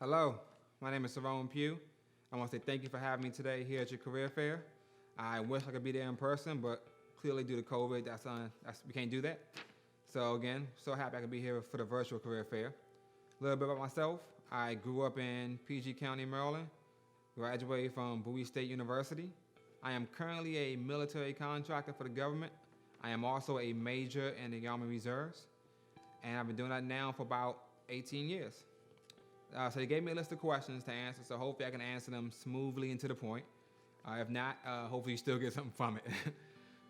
Hello, my name is Ceron Pugh. I want to say thank you for having me today here at your career fair. I wish I could be there in person, but clearly due to COVID, we can't do that. So again, so happy I could be here for the virtual career fair. A little bit about myself. I grew up in PG County, Maryland, graduated from Bowie State University. I am currently a military contractor for the government. I am also a major in the Army Reserves, and I've been doing that now for about 18 years. So they gave me a list of questions to answer, so hopefully I can answer them smoothly and to the point. If not, hopefully you still get something from it.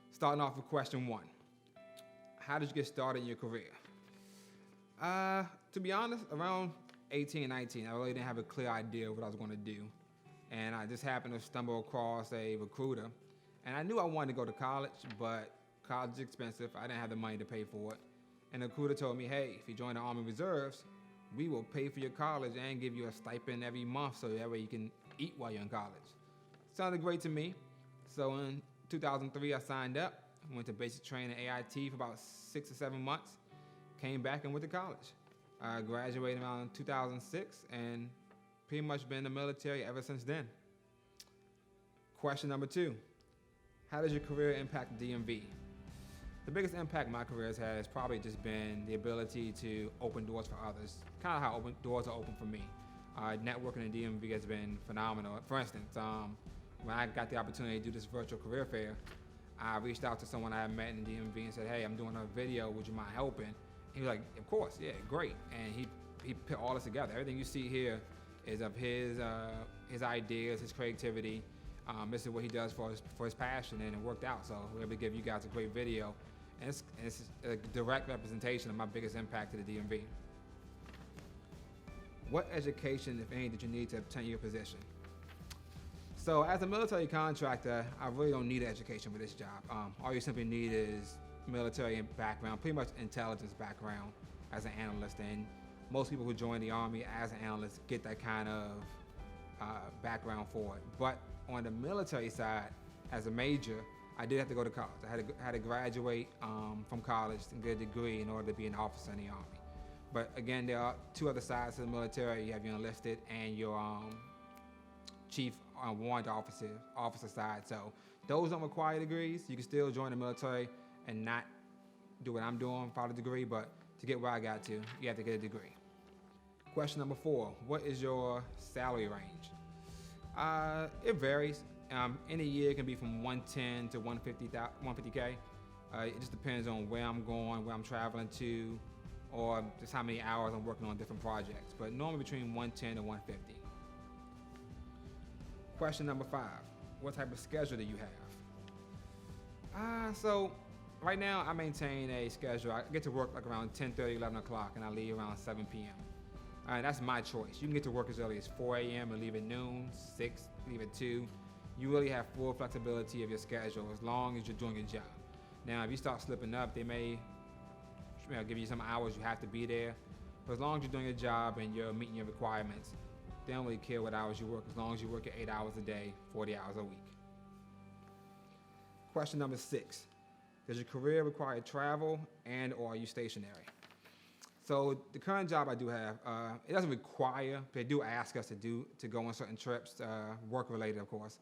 Starting off with question 1. How did you get started in your career? To be honest, around 18, 19, I really didn't have a clear idea of what I was going to do. And I just happened to stumble across a recruiter. And I knew I wanted to go to college, but college is expensive. I didn't have the money to pay for it. And the recruiter told me, hey, if you join the Army Reserves, we will pay for your college and give you a stipend every month so that way you can eat while you're in college. Sounded great to me. So in 2003, I signed up, went to basic training at AIT for about 6 or 7 months, came back and went to college. I graduated around 2006 and pretty much been in the military ever since then. Question number 2, how does your career impact the DMV? The biggest impact my career has had has probably just been the ability to open doors for others, kind of how doors are open for me. Networking in DMV has been phenomenal. For instance, when I got the opportunity to do this virtual career fair, I reached out to someone I had met in the DMV and said, hey, I'm doing a video, would you mind helping? He was like, of course, yeah, great. And he put all this together. Everything you see here is of his ideas, his creativity. This is what he does for his passion, and it worked out. So we're able to give you guys a great video. And it's a direct representation of my biggest impact to the DMV. What education, if any, did you need to obtain your position? So as a military contractor, I really don't need education for this job. All you simply need is military background, pretty much intelligence background as an analyst. And most people who join the Army as an analyst get that kind of background for it. But on the military side, as a major, I did have to go to college. I had to graduate from college and get a degree in order to be an officer in the Army. But again, there are 2 other sides to the military. You have your enlisted and your chief warrant officer side. So those don't require degrees. You can still join the military and not do what I'm doing, follow the degree, but to get where I got to, you have to get a degree. Question number 4, what is your salary range? It varies. In a year, it can be from 110 to 150K. It just depends on where I'm going, where I'm traveling to, or just how many hours I'm working on different projects. But normally between 110 to 150. Question number 5, what type of schedule do you have? So right now I maintain a schedule. I get to work like around 10:30, 11 o'clock, and I leave around 7 p.m. That's my choice. You can get to work as early as 4 a.m. and leave at noon, 6, leave at 2. You really have full flexibility of your schedule as long as you're doing your job. Now, if you start slipping up, they may give you some hours you have to be there. But as long as you're doing your job and you're meeting your requirements, they don't really care what hours you work as long as you work at 8 hours a day, 40 hours a week. Question number 6, does your career require travel and or are you stationary? So the current job I do have, it doesn't require, but they do ask us to go on certain trips, work related of course,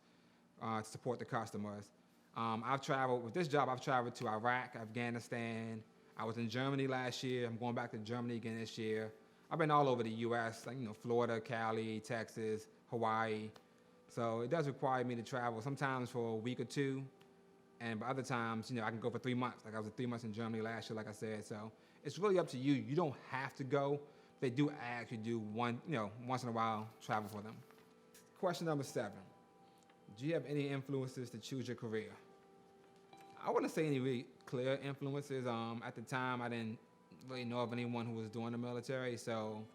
to support the customers. I've traveled, with this job I've traveled to Iraq, Afghanistan. I was in Germany last year. I'm going back to Germany again this year. I've been all over the US, like, Florida, Cali, Texas, Hawaii. So it does require me to travel sometimes for a week or 2. And by other times, I can go for 3 months. Like I was 3 months in Germany last year, like I said. So it's really up to you. You don't have to go. They do ask you to do once in a while, travel for them. Question number 7. Do you have any influences to choose your career? I wouldn't say any really clear influences. At the time, I didn't really know of anyone who was doing the military. So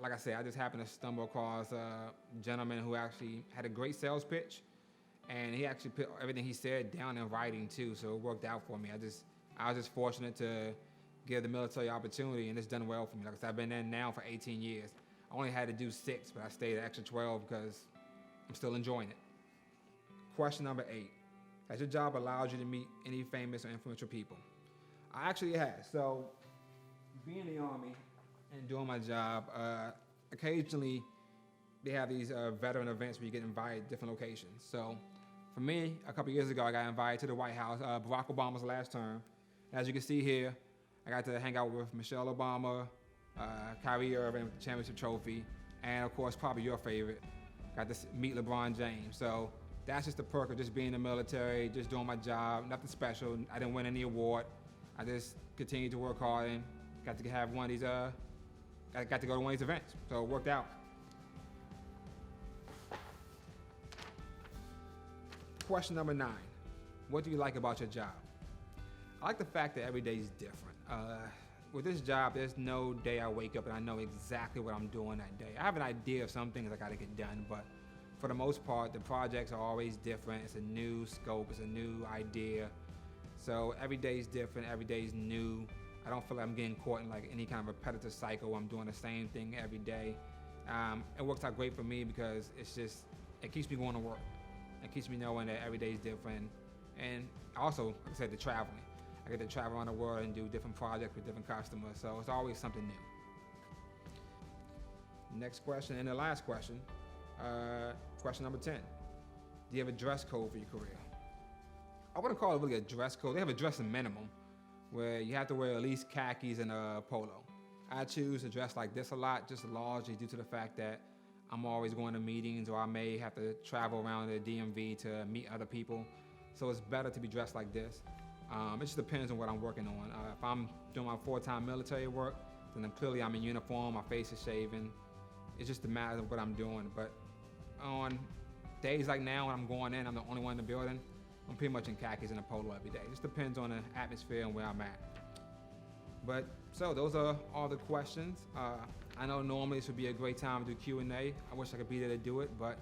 like I said, I just happened to stumble across a gentleman who actually had a great sales pitch. And he actually put everything he said down in writing too, so it worked out for me. I was just fortunate to give the military opportunity, and it's done well for me. Like I said, I've been in now for 18 years. I only had to do 6, but I stayed an extra 12 because I'm still enjoying it. Question number 8, has your job allowed you to meet any famous or influential people? I actually have. So being in the Army and doing my job, I occasionally they have these veteran events where you get invited to different locations. So for me, a couple years ago, I got invited to the White House, Barack Obama's last term. As you can see here, I got to hang out with Michelle Obama, Kyrie Irving with the championship trophy, and of course, probably your favorite, got to meet LeBron James. So that's just the perk of just being in the military, just doing my job, nothing special. I didn't win any award. I just continued to work hard and got to have one of these, got to go to one of these events. So it worked out. Question number 9, what do you like about your job? I like the fact that every day is different. With this job, there's no day I wake up and I know exactly what I'm doing that day. I have an idea of some things I gotta get done, but for the most part, the projects are always different. It's a new scope, it's a new idea. So every day is different, every day is new. I don't feel like I'm getting caught in like any kind of repetitive cycle where I'm doing the same thing every day. It works out great for me because it keeps me going to work. It keeps me knowing that every day is different. And also, like I said, the traveling. I get to travel around the world and do different projects with different customers, so it's always something new. Next question, and the last question, question number 10. Do you have a dress code for your career? I wouldn't call it really a dress code. They have a dressing minimum where you have to wear at least khakis and a polo. I choose to dress like this a lot, just largely due to the fact that I'm always going to meetings, or I may have to travel around the DMV to meet other people. So it's better to be dressed like this. It just depends on what I'm working on. If I'm doing my full-time military work, then clearly I'm in uniform, my face is shaven. It's just a matter of what I'm doing. But on days like now when I'm going in, I'm the only one in the building, I'm pretty much in khakis and a polo every day. It just depends on the atmosphere and where I'm at. But so those are all the questions. I know normally this would be a great time to do Q&A. I wish I could be there to do it, but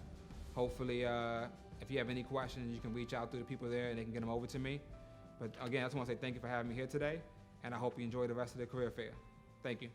hopefully if you have any questions, you can reach out to the people there and they can get them over to me. But again, I just want to say thank you for having me here today, and I hope you enjoy the rest of the career fair. Thank you.